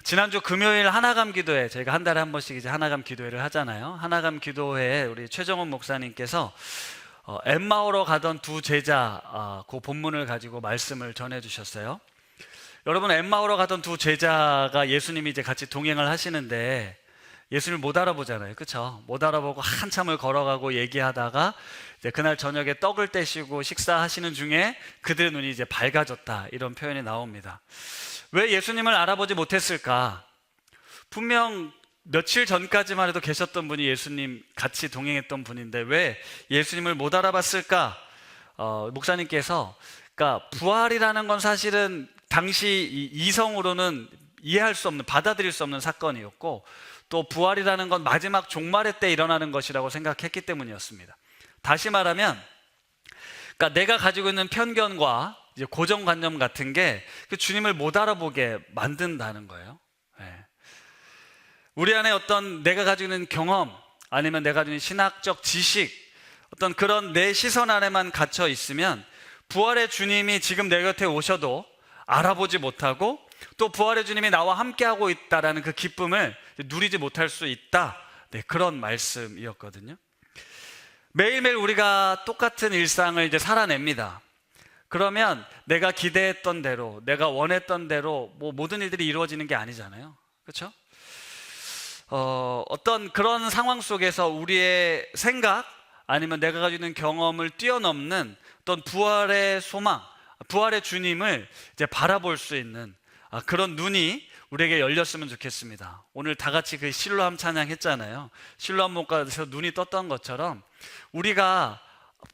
지난주 금요일 하나감 기도회, 저희가 한 달에 한 번씩 이제 하나감 기도회를 하잖아요. 하나감 기도회에 우리 최정원 목사님께서 엠마오로 가던 두 제자, 그 본문을 가지고 말씀을 전해 주셨어요. 여러분, 엠마오로 가던 두 제자가 예수님이 이제 같이 동행을 하시는데 예수님을 못 알아보잖아요. 그렇죠? 못 알아보고 한참을 걸어가고 얘기하다가 이제 그날 저녁에 떡을 떼시고 식사하시는 중에 그들의 눈이 이제 밝아졌다, 이런 표현이 나옵니다. 왜 예수님을 알아보지 못했을까? 분명 며칠 전까지만 해도 계셨던 분이 예수님 같이 동행했던 분인데 왜 예수님을 못 알아봤을까? 목사님께서, 그러니까 부활이라는 건 사실은 당시 이성으로는 이해할 수 없는, 받아들일 수 없는 사건이었고, 또 부활이라는 건 마지막 종말의 때 일어나는 것이라고 생각했기 때문이었습니다. 다시 말하면, 그러니까 내가 가지고 있는 편견과 이제 고정관념 같은 게 그 주님을 못 알아보게 만든다는 거예요. 네. 우리 안에 어떤 내가 가지고 있는 경험, 아니면 내가 가지고 있는 신학적 지식, 어떤 그런 내 시선 안에만 갇혀 있으면 부활의 주님이 지금 내 곁에 오셔도 알아보지 못하고, 또 부활의 주님이 나와 함께하고 있다라는 그 기쁨을 누리지 못할 수 있다. 네, 그런 말씀이었거든요. 매일매일 우리가 똑같은 일상을 이제 살아냅니다. 그러면 내가 기대했던 대로, 내가 원했던 대로 모든 일들이 이루어지는 게 아니잖아요. 그렇죠? 어떤 그런 상황 속에서 우리의 생각, 아니면 내가 가지고 있는 경험을 뛰어넘는 어떤 부활의 소망, 부활의 주님을 이제 바라볼 수 있는 그런 눈이 우리에게 열렸으면 좋겠습니다. 오늘 다 같이 그 실로암 찬양 했잖아요. 실로암 목가에서 눈이 떴던 것처럼 우리가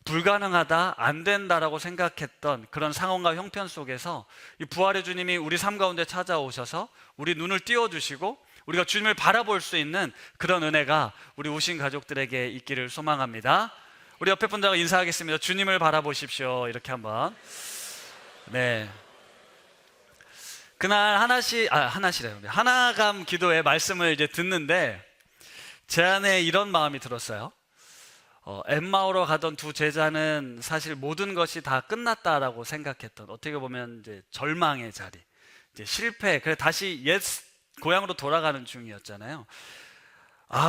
불가능하다, 안 된다라고 생각했던 그런 상황과 형편 속에서 이 부활의 주님이 우리 삶 가운데 찾아오셔서 우리 눈을 띄워주시고 우리가 주님을 바라볼 수 있는 그런 은혜가 우리 오신 가족들에게 있기를 소망합니다. 우리 옆에 분들과 인사하겠습니다. 주님을 바라보십시오. 이렇게 한번. 네. 그날 하나감 기도의 말씀을 이제 듣는데 제 안에 이런 마음이 들었어요. 엠마오로 가던 두 제자는 사실 모든 것이 다 끝났다라고 생각했던, 어떻게 보면 이제 절망의 자리, 이제 실패, 그래 다시 옛 고향으로 돌아가는 중이었잖아요.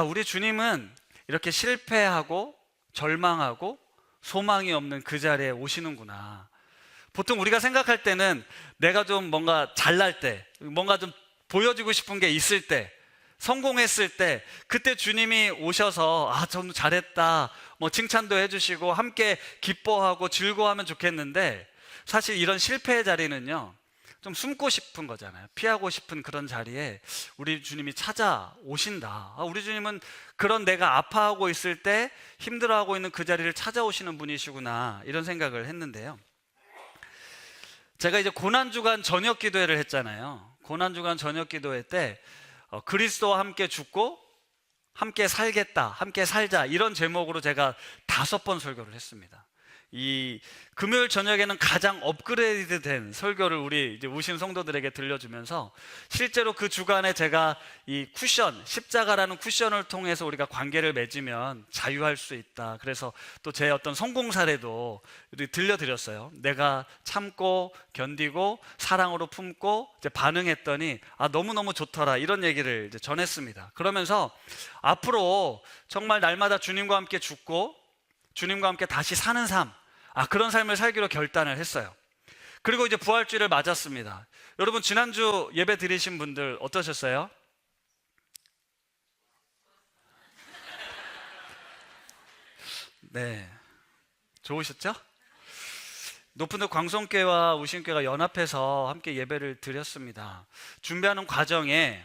우리 주님은 이렇게 실패하고 절망하고 소망이 없는 그 자리에 오시는구나. 보통 우리가 생각할 때는 내가 좀 뭔가 잘날 때, 뭔가 좀 보여주고 싶은 게 있을 때, 성공했을 때, 그때 주님이 오셔서 좀 잘했다, 칭찬도 해주시고 함께 기뻐하고 즐거워하면 좋겠는데, 사실 이런 실패의 자리는요, 좀 숨고 싶은 거잖아요. 피하고 싶은 그런 자리에 우리 주님이 찾아오신다. 우리 주님은 그런 내가 아파하고 있을 때, 힘들어하고 있는 그 자리를 찾아오시는 분이시구나, 이런 생각을 했는데요. 제가 이제 고난주간 저녁 기도회를 했잖아요. 고난주간 저녁 기도회 때 그리스도와 함께 죽고 함께 살겠다, 함께 살자, 이런 제목으로 제가 5번 설교를 했습니다. 이 금요일 저녁에는 가장 업그레이드 된 설교를 우리 이제 오신 성도들에게 들려주면서, 실제로 그 주간에 제가 이 쿠션, 십자가라는 쿠션을 통해서 우리가 관계를 맺으면 자유할 수 있다, 그래서 또 제 어떤 성공 사례도 들려드렸어요. 내가 참고 견디고 사랑으로 품고 이제 반응했더니 너무너무 좋더라, 이런 얘기를 이제 전했습니다. 그러면서 앞으로 정말 날마다 주님과 함께 죽고 주님과 함께 다시 사는 삶, 그런 삶을 살기로 결단을 했어요. 그리고 이제 부활주일을 맞았습니다. 여러분, 지난주 예배 드리신 분들 어떠셨어요? 네, 좋으셨죠? 높은 광성교회와 우신교회가 연합해서 함께 예배를 드렸습니다. 준비하는 과정에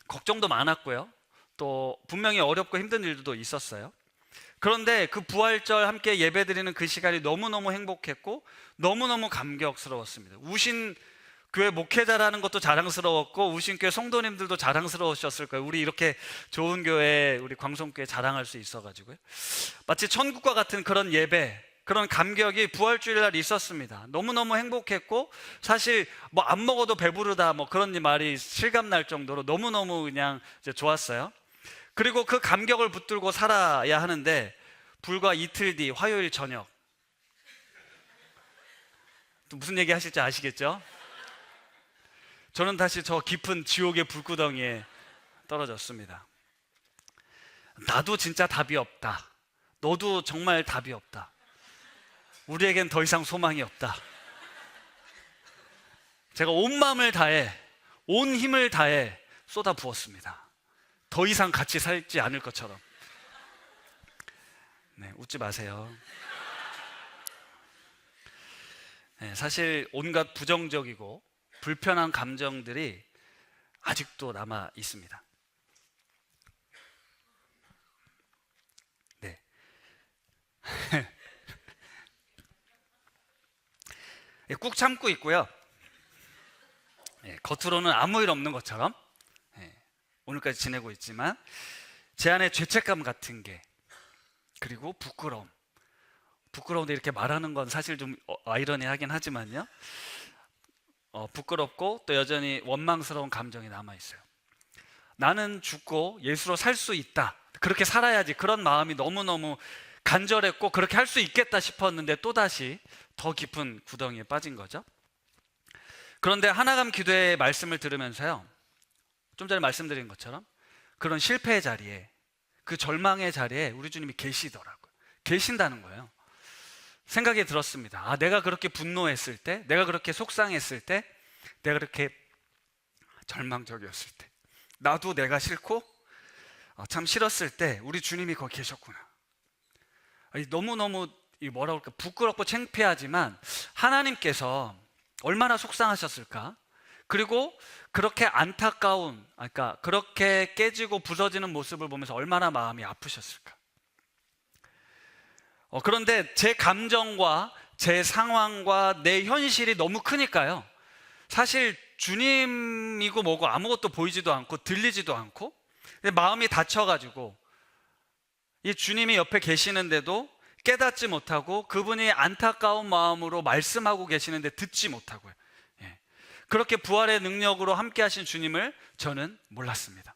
걱정도 많았고요, 또 분명히 어렵고 힘든 일도 있었어요. 그런데 그 부활절 함께 예배드리는 그 시간이 너무너무 행복했고 너무너무 감격스러웠습니다. 우신교회 목회자라는 것도 자랑스러웠고 우신교회 성도님들도 자랑스러우셨을 거예요. 우리 이렇게 좋은 교회, 우리 광성교회 자랑할 수 있어가지고요. 마치 천국과 같은 그런 예배, 그런 감격이 부활주일날 있었습니다. 너무너무 행복했고, 사실 안 먹어도 배부르다 그런 말이 실감날 정도로 너무너무 그냥 이제 좋았어요. 그리고 그 감격을 붙들고 살아야 하는데, 불과 이틀 뒤 화요일 저녁, 또 무슨 얘기 하실지 아시겠죠? 저는 다시 저 깊은 지옥의 불구덩이에 떨어졌습니다. 나도 진짜 답이 없다. 너도 정말 답이 없다. 우리에겐 더 이상 소망이 없다. 제가 온 마음을 다해, 온 힘을 다해 쏟아 부었습니다. 더 이상 같이 살지 않을 것처럼. 네, 웃지 마세요. 네, 사실 온갖 부정적이고 불편한 감정들이 아직도 남아 있습니다. 네. 꾹 참고 있고요. 네, 겉으로는 아무 일 없는 것처럼 오늘까지 지내고 있지만 제 안에 죄책감 같은 게, 그리고 부끄러운데 이렇게 말하는 건 사실 좀 아이러니하긴 하지만요, 부끄럽고 또 여전히 원망스러운 감정이 남아있어요. 나는 죽고 예수로 살 수 있다, 그렇게 살아야지, 그런 마음이 너무너무 간절했고 그렇게 할 수 있겠다 싶었는데 또다시 더 깊은 구덩이에 빠진 거죠. 그런데 하나감 기도의 말씀을 들으면서요, 좀 전에 말씀드린 것처럼 그런 실패의 자리에, 그 절망의 자리에 우리 주님이 계시더라고요. 계신다는 거예요. 생각이 들었습니다. 아, 내가 그렇게 분노했을 때, 내가 그렇게 속상했을 때, 내가 그렇게 절망적이었을 때, 나도 내가 싫고 참 싫었을 때 우리 주님이 거기 계셨구나. 너무너무 뭐라 그럴까, 부끄럽고 창피하지만 하나님께서 얼마나 속상하셨을까? 그리고 그렇게 안타까운, 그러니까 그렇게 깨지고 부서지는 모습을 보면서 얼마나 마음이 아프셨을까? 그런데 제 감정과 제 상황과 내 현실이 너무 크니까요, 사실 주님이고 뭐고 아무것도 보이지도 않고 들리지도 않고 마음이 다쳐가지고 이 주님이 옆에 계시는데도 깨닫지 못하고 그분이 안타까운 마음으로 말씀하고 계시는데 듣지 못하고요. 그렇게 부활의 능력으로 함께 하신 주님을 저는 몰랐습니다.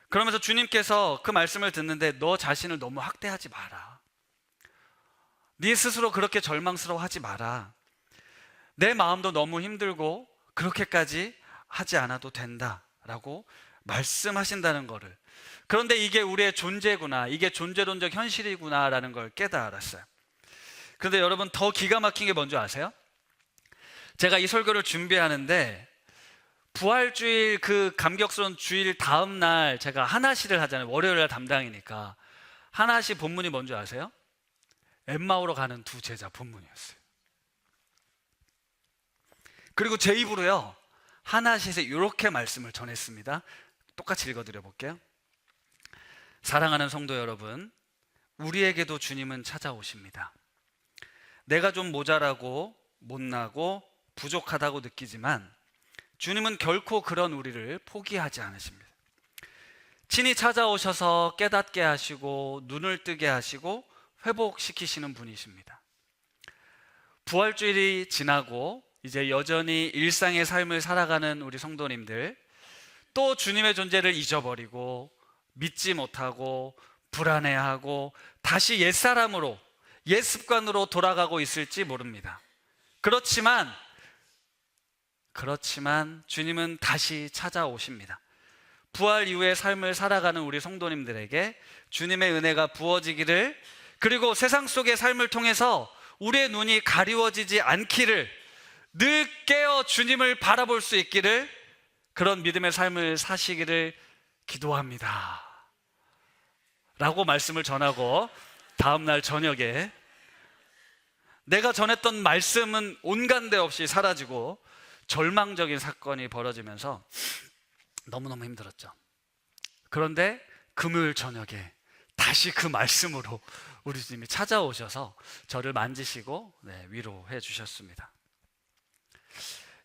그러면서 주님께서 그 말씀을 듣는데, 너 자신을 너무 학대하지 마라. 네 스스로 그렇게 절망스러워하지 마라. 내 마음도 너무 힘들고 그렇게까지 하지 않아도 된다라고 말씀하신다는 거를, 그런데 이게 우리의 존재구나, 이게 존재론적 현실이구나라는 걸 깨달았어요. 그런데 여러분, 더 기가 막힌 게 뭔지 아세요? 제가 이 설교를 준비하는데 부활주일, 그 감격스러운 주일 다음 날 제가 하나시를 하잖아요. 월요일날 담당이니까. 하나시 본문이 뭔지 아세요? 엠마오로 가는 두 제자 본문이었어요. 그리고 제 입으로요, 하나시에서 이렇게 말씀을 전했습니다. 똑같이 읽어드려 볼게요. 사랑하는 성도 여러분, 우리에게도 주님은 찾아오십니다. 내가 좀 모자라고 못나고 부족하다고 느끼지만 주님은 결코 그런 우리를 포기하지 않으십니다. 친히 찾아오셔서 깨닫게 하시고 눈을 뜨게 하시고 회복시키시는 분이십니다. 부활주일이 지나고 이제 여전히 일상의 삶을 살아가는 우리 성도님들, 또 주님의 존재를 잊어버리고 믿지 못하고 불안해하고 다시 옛사람으로, 옛습관으로 돌아가고 있을지 모릅니다. 그렇지만 주님은 다시 찾아오십니다. 부활 이후의 삶을 살아가는 우리 성도님들에게 주님의 은혜가 부어지기를, 그리고 세상 속의 삶을 통해서 우리의 눈이 가리워지지 않기를, 늘 깨어 주님을 바라볼 수 있기를, 그런 믿음의 삶을 사시기를 기도합니다 라고 말씀을 전하고, 다음날 저녁에 내가 전했던 말씀은 온간데 없이 사라지고 절망적인 사건이 벌어지면서 너무너무 힘들었죠. 그런데 금요일 저녁에 다시 그 말씀으로 우리 주님이 찾아오셔서 저를 만지시고 위로해 주셨습니다.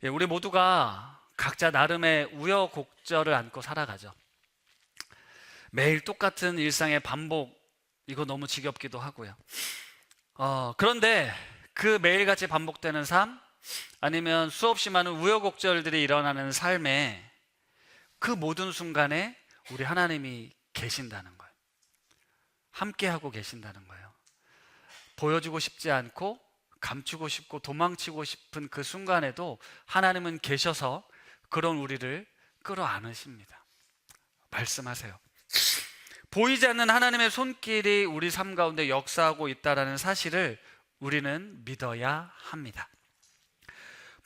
우리 모두가 각자 나름의 우여곡절을 안고 살아가죠. 매일 똑같은 일상의 반복, 이거 너무 지겹기도 하고요. 그런데 그 매일같이 반복되는 삶, 아니면 수없이 많은 우여곡절들이 일어나는 삶에 그 모든 순간에 우리 하나님이 계신다는 거예요. 함께하고 계신다는 거예요. 보여주고 싶지 않고 감추고 싶고 도망치고 싶은 그 순간에도 하나님은 계셔서 그런 우리를 끌어안으십니다. 말씀하세요. 보이지 않는 하나님의 손길이 우리 삶 가운데 역사하고 있다는 사실을 우리는 믿어야 합니다.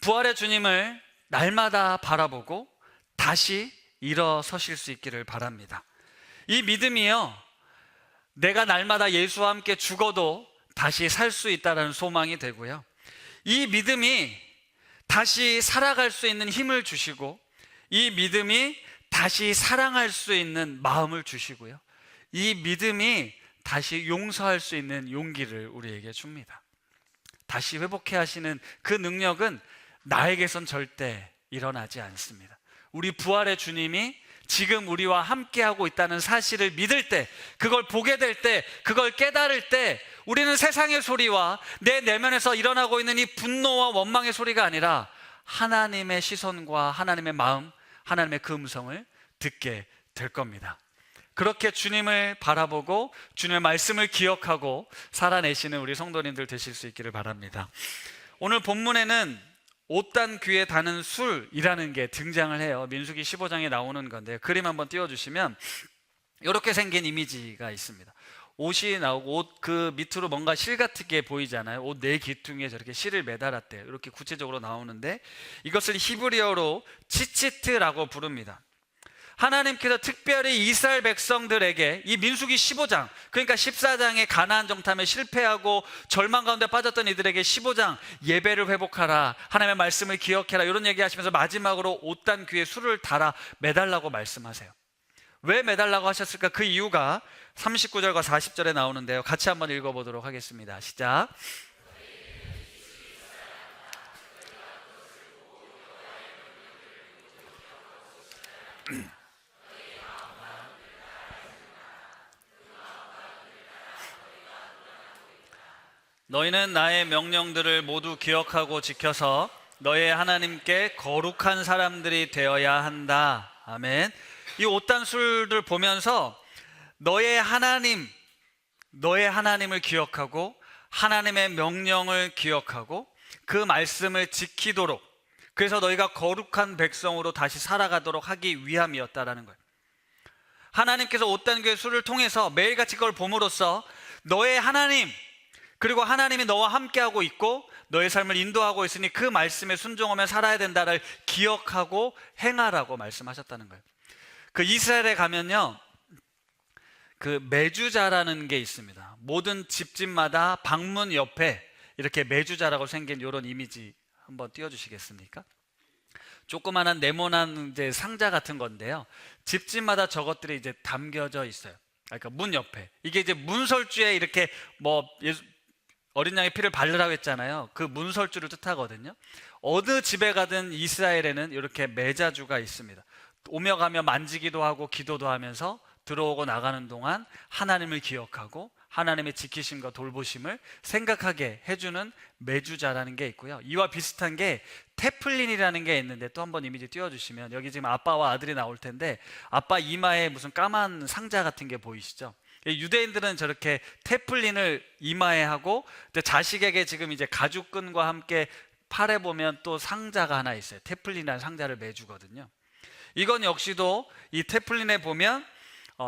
부활의 주님을 날마다 바라보고 다시 일어서실 수 있기를 바랍니다. 이 믿음이요, 내가 날마다 예수와 함께 죽어도 다시 살 수 있다는 소망이 되고요, 이 믿음이 다시 살아갈 수 있는 힘을 주시고, 이 믿음이 다시 사랑할 수 있는 마음을 주시고요, 이 믿음이 다시 용서할 수 있는 용기를 우리에게 줍니다. 다시 회복해 하시는 그 능력은 나에게선 절대 일어나지 않습니다. 우리 부활의 주님이 지금 우리와 함께하고 있다는 사실을 믿을 때, 그걸 보게 될 때, 그걸 깨달을 때, 우리는 세상의 소리와 내 내면에서 일어나고 있는 이 분노와 원망의 소리가 아니라 하나님의 시선과 하나님의 마음, 하나님의 그 음성을 듣게 될 겁니다. 그렇게 주님을 바라보고 주님의 말씀을 기억하고 살아내시는 우리 성도님들 되실 수 있기를 바랍니다. 오늘 본문에는 옷단 귀에 다는 술이라는 게 등장을 해요. 민수기 15장에 나오는 건데, 그림 한번 띄워주시면 이렇게 생긴 이미지가 있습니다. 옷이 나오고 옷 그 밑으로 뭔가 실 같은 게 보이잖아요. 옷 네 귀퉁이에 저렇게 실을 매달았대요. 이렇게 구체적으로 나오는데, 이것을 히브리어로 치치트라고 부릅니다. 하나님께서 특별히 이스라엘 백성들에게 이 민수기 15장, 그러니까 14장의 가나안 정탐에 실패하고 절망 가운데 빠졌던 이들에게 15장 예배를 회복하라, 하나님의 말씀을 기억해라, 이런 얘기하시면서 마지막으로 옷단 귀에 술을 달아 매달라고 말씀하세요. 왜 매달라고 하셨을까? 그 이유가 39절과 40절에 나오는데요, 같이 한번 읽어보도록 하겠습니다. 시작. 너희는 나의 명령들을 모두 기억하고 지켜서 너의 하나님께 거룩한 사람들이 되어야 한다. 아멘. 이 옷단술을 보면서 너의 하나님을 기억하고 하나님의 명령을 기억하고 그 말씀을 지키도록, 그래서 너희가 거룩한 백성으로 다시 살아가도록 하기 위함이었다라는 거예요. 하나님께서 옷단교의 술을 통해서 매일같이 그걸 봄으로써 너의 하나님, 그리고 하나님이 너와 함께하고 있고 너의 삶을 인도하고 있으니 그 말씀에 순종하며 살아야 된다를 기억하고 행하라고 말씀하셨다는 거예요. 그 이스라엘에 가면요, 그 메주자라는 게 있습니다. 모든 집집마다 방문 옆에 이렇게 메주자라고 생긴 이런 이미지 한번 띄워주시겠습니까? 조그만한 네모난 이제 상자 같은 건데요, 집집마다 저것들이 이제 담겨져 있어요. 그러니까 문 옆에 이게 이제 문설주에 이렇게 뭐 어린 양의 피를 바르라고 했잖아요. 그 문설주를 뜻하거든요. 어느 집에 가든 이스라엘에는 이렇게 매자주가 있습니다. 오며 가며 만지기도 하고 기도도 하면서 들어오고 나가는 동안 하나님을 기억하고 하나님의 지키심과 돌보심을 생각하게 해주는 매주자라는 게 있고요, 이와 비슷한 게 테플린이라는 게 있는데, 또 한번 이미지 띄워주시면 여기 지금 아빠와 아들이 나올 텐데, 아빠 이마에 무슨 까만 상자 같은 게 보이시죠? 유대인들은 저렇게 테플린을 이마에 하고, 자식에게 지금 이제 가죽끈과 함께 팔에 보면 또 상자가 하나 있어요. 테플린이라는 상자를 매주거든요. 이건 역시도 이 테플린에 보면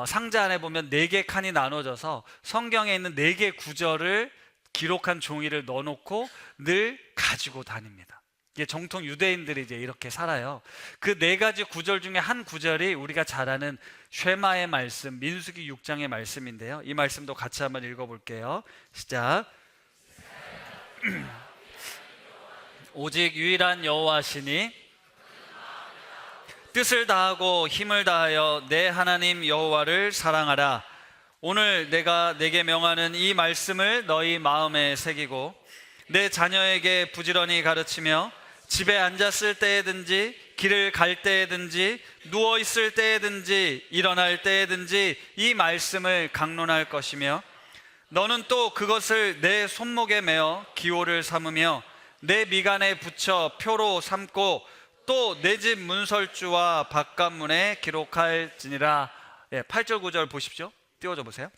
상자 안에 보면 4개 칸이 나눠져서 성경에 있는 4개 구절을 기록한 종이를 넣어놓고 늘 가지고 다닙니다. 이게 정통 유대인들이 이제 이렇게 살아요. 그 4가지 구절 중에 한 구절이 우리가 잘 아는 쉐마의 말씀, 민수기 6장의 말씀인데요, 이 말씀도 같이 한번 읽어볼게요. 시작. 오직 유일한 여호와시니 뜻을 다하고 힘을 다하여 내 하나님 여호와를 사랑하라. 오늘 내가 내게 명하는 이 말씀을 너희 마음에 새기고 내 자녀에게 부지런히 가르치며 집에 앉았을 때에든지 길을 갈 때에든지 누워 있을 때에든지 일어날 때에든지 이 말씀을 강론할 것이며, 너는 또 그것을 내 손목에 메어 기호를 삼으며 내 미간에 붙여 표로 삼고 또 내 집 문설주와 바깥문에 기록할지니라. 8절 9절 보십시오. 띄워줘 보세요.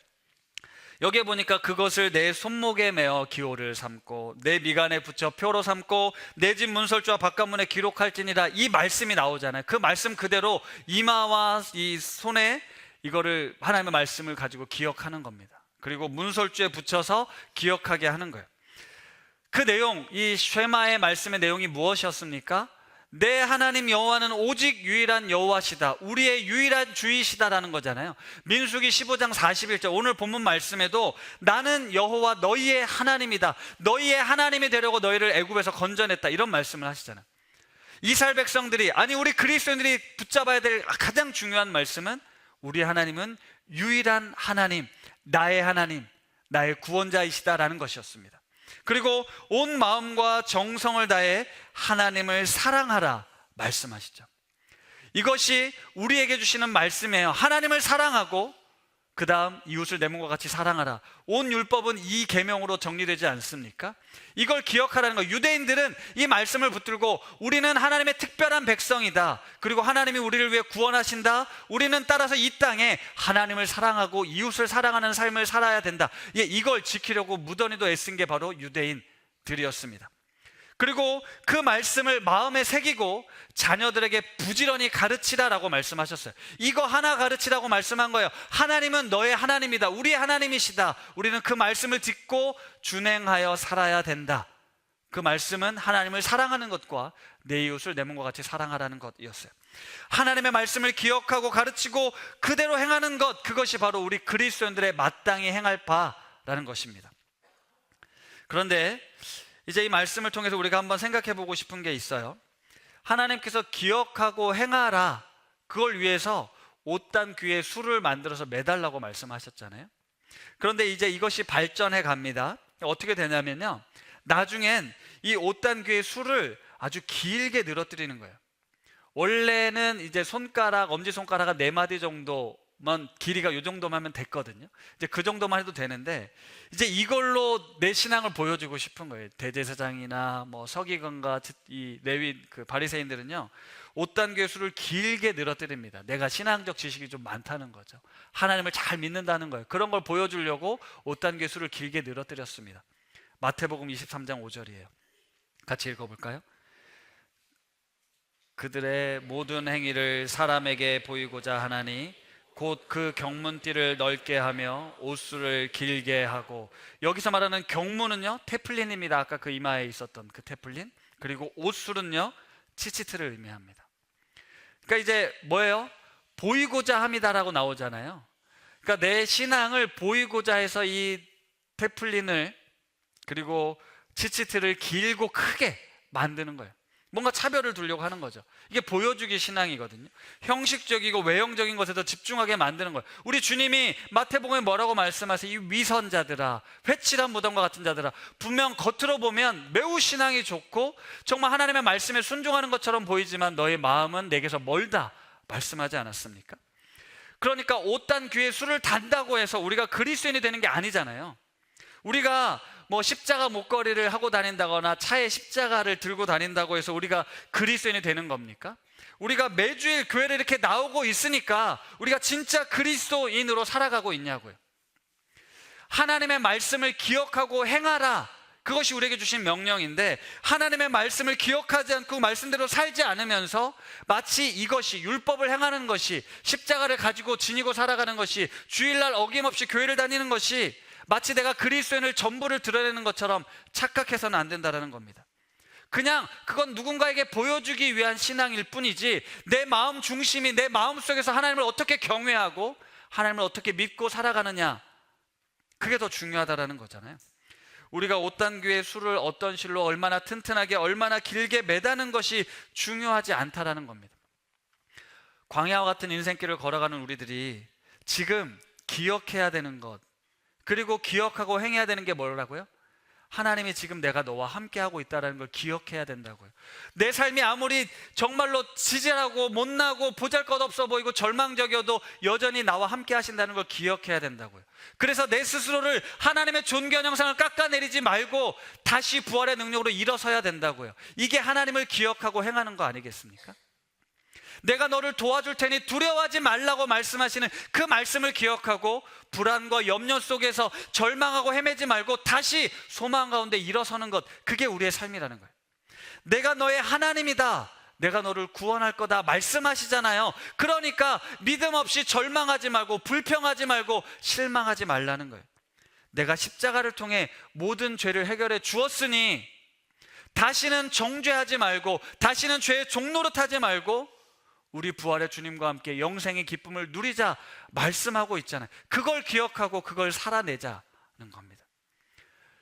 여기에 보니까 그것을 내 손목에 메어 기호를 삼고 내 미간에 붙여 표로 삼고 내 집 문설주와 바깥문에 기록할지니라, 이 말씀이 나오잖아요. 그 말씀 그대로 이마와 이 손에 이거를 하나님의 말씀을 가지고 기억하는 겁니다. 그리고 문설주에 붙여서 기억하게 하는 거예요. 그 내용, 이 쉐마의 말씀의 내용이 무엇이었습니까? 내 하나님 여호와는 오직 유일한 여호와시다, 우리의 유일한 주이시다라는 거잖아요. 민수기 15장 41절, 오늘 본문 말씀에도 나는 여호와 너희의 하나님이다, 너희의 하나님이 되려고 너희를 애굽에서 건져냈다, 이런 말씀을 하시잖아요. 이스라엘 백성들이, 아니 우리 그리스도인들이 붙잡아야 될 가장 중요한 말씀은 우리 하나님은 유일한 하나님, 나의 하나님, 나의 구원자이시다라는 것이었습니다. 그리고 온 마음과 정성을 다해 하나님을 사랑하라 말씀하시죠. 이것이 우리에게 주시는 말씀이에요. 하나님을 사랑하고 그 다음 이웃을 내 몸과 같이 사랑하라. 온 율법은 이 계명으로 정리되지 않습니까? 이걸 기억하라는 거예요. 유대인들은 이 말씀을 붙들고 우리는 하나님의 특별한 백성이다, 그리고 하나님이 우리를 위해 구원하신다, 우리는 따라서 이 땅에 하나님을 사랑하고 이웃을 사랑하는 삶을 살아야 된다, 이걸 지키려고 무던히도 애쓴 게 바로 유대인들이었습니다. 그리고 그 말씀을 마음에 새기고 자녀들에게 부지런히 가르치라라고 말씀하셨어요. 이거 하나 가르치라고 말씀한 거예요. 하나님은 너의 하나님이다, 우리의 하나님이시다, 우리는 그 말씀을 듣고 준행하여 살아야 된다. 그 말씀은 하나님을 사랑하는 것과 내 이웃을 내 몸과 같이 사랑하라는 것이었어요. 하나님의 말씀을 기억하고 가르치고 그대로 행하는 것, 그것이 바로 우리 그리스도인들의 마땅히 행할 바라는 것입니다. 그런데 이제 이 말씀을 통해서 우리가 한번 생각해 보고 싶은 게 있어요. 하나님께서 기억하고 행하라, 그걸 위해서 옷단 귀에 술을 만들어서 매달라고 말씀하셨잖아요. 그런데 이제 이것이 발전해 갑니다. 어떻게 되냐면요, 나중엔 이 옷단 귀에 술을 아주 길게 늘어뜨리는 거예요. 원래는 이제 손가락, 엄지손가락 4마디 정도만, 길이가 이 정도만 하면 됐거든요. 이제 그 정도만 해도 되는데, 이제 이걸로 내 신앙을 보여주고 싶은 거예요. 대제사장이나 뭐 서기관과 이 레위 그 바리새인들은요, 옷단귀의 수를 길게 늘어뜨립니다. 내가 신앙적 지식이 좀 많다는 거죠. 하나님을 잘 믿는다는 거예요. 그런 걸 보여주려고 옷단귀의 수를 길게 늘어뜨렸습니다. 마태복음 23장 5절이에요. 같이 읽어볼까요? 그들의 모든 행위를 사람에게 보이고자 하나니 곧 그 경문띠를 넓게 하며 옷수를 길게 하고, 여기서 말하는 경문은요 테플린입니다. 아까 그 이마에 있었던 그 테플린. 그리고 옷술은요 치치트를 의미합니다. 그러니까 이제 뭐예요? 보이고자 함이다라고 나오잖아요. 그러니까 내 신앙을 보이고자 해서 이 테플린을 그리고 치치트를 길고 크게 만드는 거예요. 뭔가 차별을 두려고 하는 거죠. 이게 보여주기 신앙이거든요. 형식적이고 외형적인 것에 더 집중하게 만드는 거예요. 우리 주님이 마태복음에 뭐라고 말씀하세요? 이 위선자들아, 회칠한 무덤과 같은 자들아, 분명 겉으로 보면 매우 신앙이 좋고 정말 하나님의 말씀에 순종하는 것처럼 보이지만 너의 마음은 내게서 멀다 말씀하지 않았습니까? 그러니까 옷단 귀에 술을 단다고 해서 우리가 그리스도인이 되는 게 아니잖아요. 우리가 뭐 십자가 목걸이를 하고 다닌다거나 차에 십자가를 들고 다닌다고 해서 우리가 그리스도인이 되는 겁니까? 우리가 매주일 교회를 이렇게 나오고 있으니까 우리가 진짜 그리스도인으로 살아가고 있냐고요. 하나님의 말씀을 기억하고 행하라, 그것이 우리에게 주신 명령인데, 하나님의 말씀을 기억하지 않고 말씀대로 살지 않으면서 마치 이것이 율법을 행하는 것이, 십자가를 가지고 지니고 살아가는 것이, 주일날 어김없이 교회를 다니는 것이 마치 내가 그리스도인을 전부를 드러내는 것처럼 착각해서는 안 된다는 겁니다. 그냥 그건 누군가에게 보여주기 위한 신앙일 뿐이지, 내 마음 중심이, 내 마음 속에서 하나님을 어떻게 경외하고 하나님을 어떻게 믿고 살아가느냐, 그게 더 중요하다는 거잖아요. 우리가 옷단귀의 술을 어떤 실로 얼마나 튼튼하게 얼마나 길게 매다는 것이 중요하지 않다라는 겁니다. 광야와 같은 인생길을 걸어가는 우리들이 지금 기억해야 되는 것, 그리고 기억하고 행해야 되는 게 뭐라고요? 하나님이 지금 내가 너와 함께하고 있다는 걸 기억해야 된다고요. 내 삶이 아무리 정말로 지질하고 못나고 보잘것없어 보이고 절망적이어도 여전히 나와 함께 하신다는 걸 기억해야 된다고요. 그래서 내 스스로를 하나님의 존귀한 형상을 깎아내리지 말고 다시 부활의 능력으로 일어서야 된다고요. 이게 하나님을 기억하고 행하는 거 아니겠습니까? 내가 너를 도와줄 테니 두려워하지 말라고 말씀하시는 그 말씀을 기억하고 불안과 염려 속에서 절망하고 헤매지 말고 다시 소망 가운데 일어서는 것, 그게 우리의 삶이라는 거예요. 내가 너의 하나님이다, 내가 너를 구원할 거다 말씀하시잖아요. 그러니까 믿음 없이 절망하지 말고 불평하지 말고 실망하지 말라는 거예요. 내가 십자가를 통해 모든 죄를 해결해 주었으니 다시는 정죄하지 말고 다시는 죄의 종노릇하지 말고 우리 부활의 주님과 함께 영생의 기쁨을 누리자 말씀하고 있잖아요. 그걸 기억하고 그걸 살아내자는 겁니다.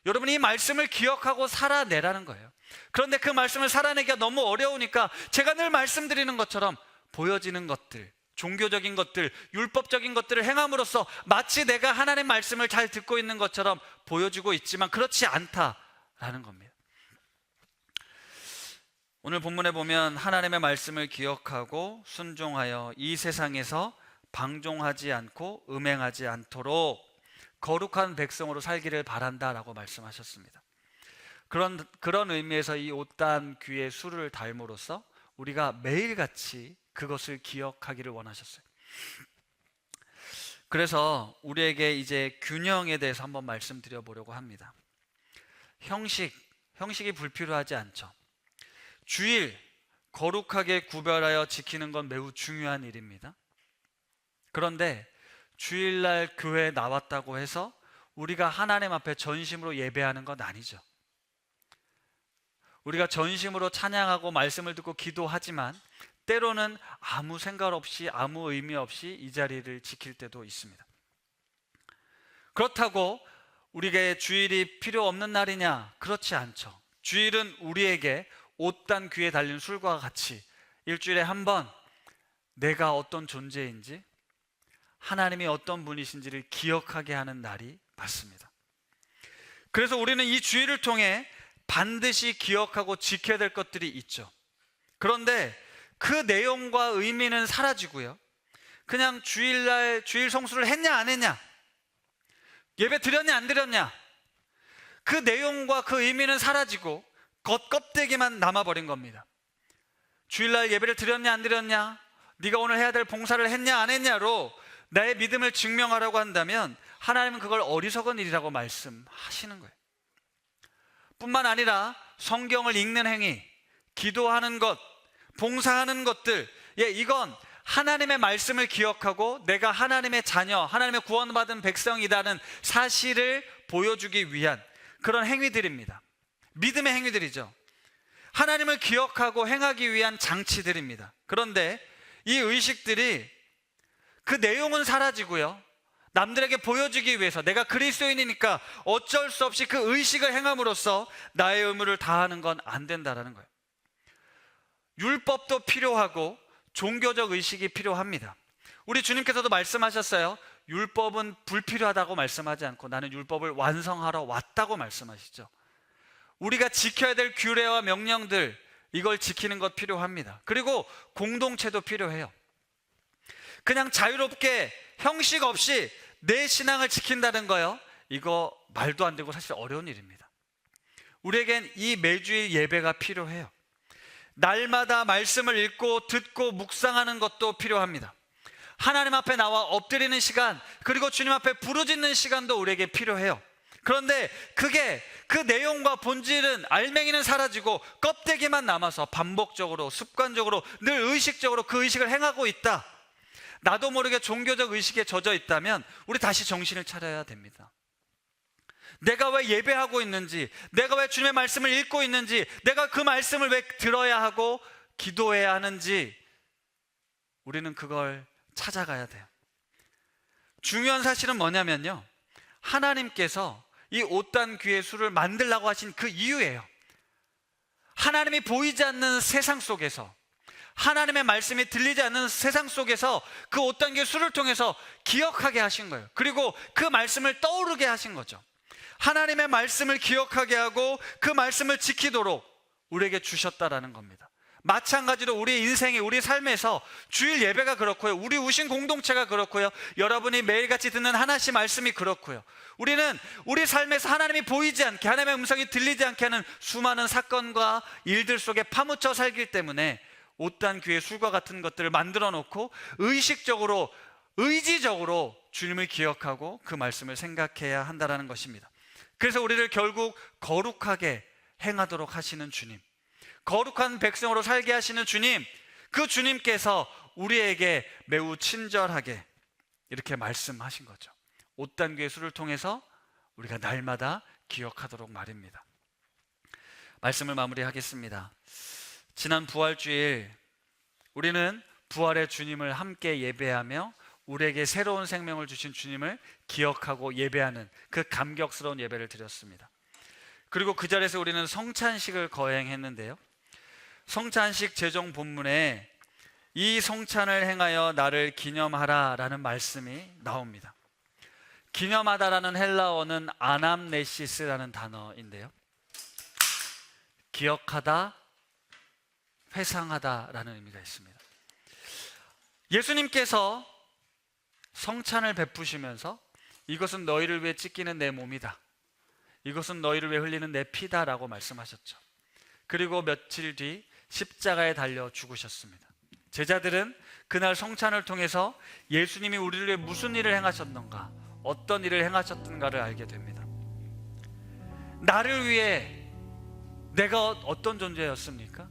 여러분, 이 말씀을 기억하고 살아내라는 거예요. 그런데 그 말씀을 살아내기가 너무 어려우니까 제가 늘 말씀드리는 것처럼 보여지는 것들, 종교적인 것들, 율법적인 것들을 행함으로써 마치 내가 하나님의 말씀을 잘 듣고 있는 것처럼 보여지고 있지만 그렇지 않다라는 겁니다. 오늘 본문에 보면 하나님의 말씀을 기억하고 순종하여 이 세상에서 방종하지 않고 음행하지 않도록 거룩한 백성으로 살기를 바란다라고 말씀하셨습니다. 그런 의미에서 이 옷단 귀에 술을 달므로써 우리가 매일같이 그것을 기억하기를 원하셨어요. 그래서 우리에게 이제 균형에 대해서 한번 말씀드려 보려고 합니다. 형식이 불필요하지 않죠. 주일 거룩하게 구별하여 지키는 건 매우 중요한 일입니다. 그런데 주일날 교회에 나왔다고 해서 우리가 하나님 앞에 전심으로 예배하는 건 아니죠. 우리가 전심으로 찬양하고 말씀을 듣고 기도하지만 때로는 아무 생각 없이 아무 의미 없이 이 자리를 지킬 때도 있습니다. 그렇다고 우리에게 주일이 필요 없는 날이냐? 그렇지 않죠. 주일은 우리에게 옷단 귀에 달린 술과 같이 일주일에 한 번 내가 어떤 존재인지, 하나님이 어떤 분이신지를 기억하게 하는 날이 맞습니다. 그래서 우리는 이 주일을 통해 반드시 기억하고 지켜야 될 것들이 있죠. 그런데 그 내용과 의미는 사라지고요, 그냥 주일날 주일 성수를 했냐 안 했냐, 예배 드렸냐 안 드렸냐, 그 내용과 그 의미는 사라지고 겉껍데기만 남아버린 겁니다. 주일날 예배를 드렸냐 안 드렸냐, 네가 오늘 해야 될 봉사를 했냐 안 했냐로 나의 믿음을 증명하라고 한다면 하나님은 그걸 어리석은 일이라고 말씀하시는 거예요. 뿐만 아니라 성경을 읽는 행위, 기도하는 것, 봉사하는 것들, 이건 하나님의 말씀을 기억하고 내가 하나님의 자녀, 하나님의 구원받은 백성이라는 사실을 보여주기 위한 그런 행위들입니다. 믿음의 행위들이죠. 하나님을 기억하고 행하기 위한 장치들입니다. 그런데 이 의식들이 그 내용은 사라지고요, 남들에게 보여주기 위해서 내가 그리스도인이니까 어쩔 수 없이 그 의식을 행함으로써 나의 의무를 다하는 건 안 된다라는 거예요. 율법도 필요하고 종교적 의식이 필요합니다. 우리 주님께서도 말씀하셨어요. 율법은 불필요하다고 말씀하지 않고 나는 율법을 완성하러 왔다고 말씀하시죠. 우리가 지켜야 될 규례와 명령들, 이걸 지키는 것 필요합니다. 그리고 공동체도 필요해요. 그냥 자유롭게 형식 없이 내 신앙을 지킨다는 거요, 이거 말도 안 되고 사실 어려운 일입니다. 우리에겐 이 매주일 예배가 필요해요. 날마다 말씀을 읽고 듣고 묵상하는 것도 필요합니다. 하나님 앞에 나와 엎드리는 시간, 그리고 주님 앞에 부르짖는 시간도 우리에게 필요해요. 그런데 그 내용과 본질은, 알맹이는 사라지고 껍데기만 남아서 반복적으로 습관적으로 늘 의식적으로 그 의식을 행하고 있다, 나도 모르게 종교적 의식에 젖어 있다면 우리 다시 정신을 차려야 됩니다. 내가 왜 예배하고 있는지, 내가 왜 주님의 말씀을 읽고 있는지, 내가 그 말씀을 왜 들어야 하고 기도해야 하는지, 우리는 그걸 찾아가야 돼요. 중요한 사실은 뭐냐면요, 하나님께서 이 옷단 귀의 술을 만들라고 하신 그 이유예요. 하나님이 보이지 않는 세상 속에서, 하나님의 말씀이 들리지 않는 세상 속에서 그 옷단 귀의 술을 통해서 기억하게 하신 거예요. 그리고 그 말씀을 떠오르게 하신 거죠. 하나님의 말씀을 기억하게 하고 그 말씀을 지키도록 우리에게 주셨다라는 겁니다. 마찬가지로 우리 인생에, 우리 삶에서 주일 예배가 그렇고요, 우리 우신 공동체가 그렇고요, 여러분이 매일같이 듣는 하나씩 말씀이 그렇고요, 우리는 우리 삶에서 하나님이 보이지 않게, 하나님의 음성이 들리지 않게 하는 수많은 사건과 일들 속에 파묻혀 살기 때문에 옷단 귀의 술과 같은 것들을 만들어 놓고 의식적으로, 의지적으로 주님을 기억하고 그 말씀을 생각해야 한다는 것입니다. 그래서 우리를 결국 거룩하게 행하도록 하시는 주님, 거룩한 백성으로 살게 하시는 주님, 그 주님께서 우리에게 매우 친절하게 이렇게 말씀하신 거죠. 옷단 귀의 술을 통해서 우리가 날마다 기억하도록 말입니다. 말씀을 마무리하겠습니다. 지난 부활주일 우리는 부활의 주님을 함께 예배하며 우리에게 새로운 생명을 주신 주님을 기억하고 예배하는 그 감격스러운 예배를 드렸습니다. 그리고 그 자리에서 우리는 성찬식을 거행했는데요, 성찬식 제정 본문에 이 성찬을 행하여 나를 기념하라 라는 말씀이 나옵니다. 기념하다라는 헬라어는 아남네시스라는 단어인데요, 기억하다, 회상하다라는 의미가 있습니다. 예수님께서 성찬을 베푸시면서 이것은 너희를 위해 찢기는 내 몸이다, 이것은 너희를 위해 흘리는 내 피다라고 말씀하셨죠. 그리고 며칠 뒤 십자가에 달려 죽으셨습니다. 제자들은 그날 성찬을 통해서 예수님이 우리를 위해 무슨 일을 행하셨는가, 어떤 일을 행하셨던가를 알게 됩니다. 나를 위해 내가 어떤 존재였습니까?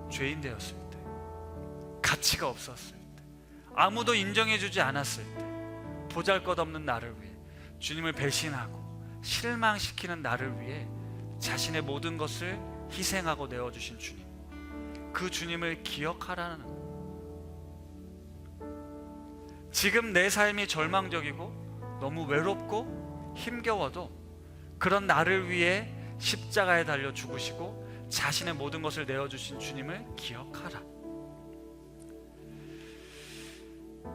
죄인 되었을 때, 가치가 없었을 때, 아무도 인정해주지 않았을 때, 보잘것없는 나를 위해, 주님을 배신하고 실망시키는 나를 위해 자신의 모든 것을 희생하고 내어주신 주님, 그 주님을 기억하라는 거예요. 지금 내 삶이 절망적이고 너무 외롭고 힘겨워도 그런 나를 위해 십자가에 달려 죽으시고 자신의 모든 것을 내어주신 주님을 기억하라.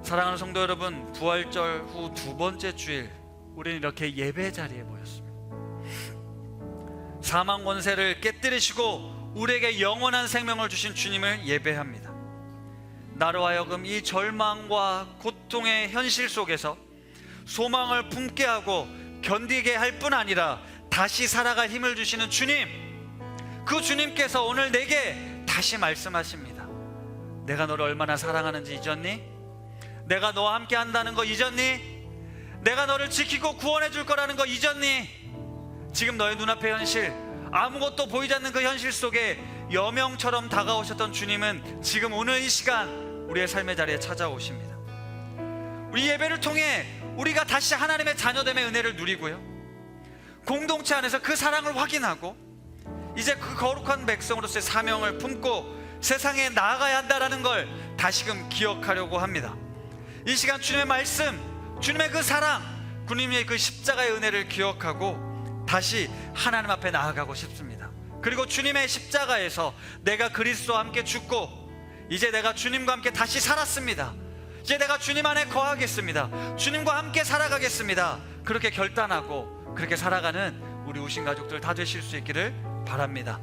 사랑하는 성도 여러분, 부활절 후 두 번째 주일 우리는 이렇게 예배 자리에 모였습니다. 사망 권세를 깨뜨리시고 우리에게 영원한 생명을 주신 주님을 예배합니다. 나로 하여금 이 절망과 고통의 현실 속에서 소망을 품게 하고 견디게 할 뿐 아니라 다시 살아갈 힘을 주시는 주님, 그 주님께서 오늘 내게 다시 말씀하십니다. 내가 너를 얼마나 사랑하는지 잊었니? 내가 너와 함께 한다는 거 잊었니? 내가 너를 지키고 구원해 줄 거라는 거 잊었니? 지금 너의 눈앞의 현실, 아무것도 보이지 않는 그 현실 속에 여명처럼 다가오셨던 주님은 지금 오늘 이 시간 우리의 삶의 자리에 찾아오십니다. 우리 예배를 통해 우리가 다시 하나님의 자녀됨의 은혜를 누리고요, 공동체 안에서 그 사랑을 확인하고 이제 그 거룩한 백성으로서의 사명을 품고 세상에 나아가야 한다는 걸 다시금 기억하려고 합니다. 이 시간 주님의 말씀, 주님의 그 사랑, 주님의 그 십자가의 은혜를 기억하고 다시 하나님 앞에 나아가고 싶습니다. 그리고 주님의 십자가에서 내가 그리스도와 함께 죽고 이제 내가 주님과 함께 다시 살았습니다. 이제 내가 주님 안에 거하겠습니다. 주님과 함께 살아가겠습니다. 그렇게 결단하고 그렇게 살아가는 우리 우신 가족들 다 되실 수 있기를 바랍니다.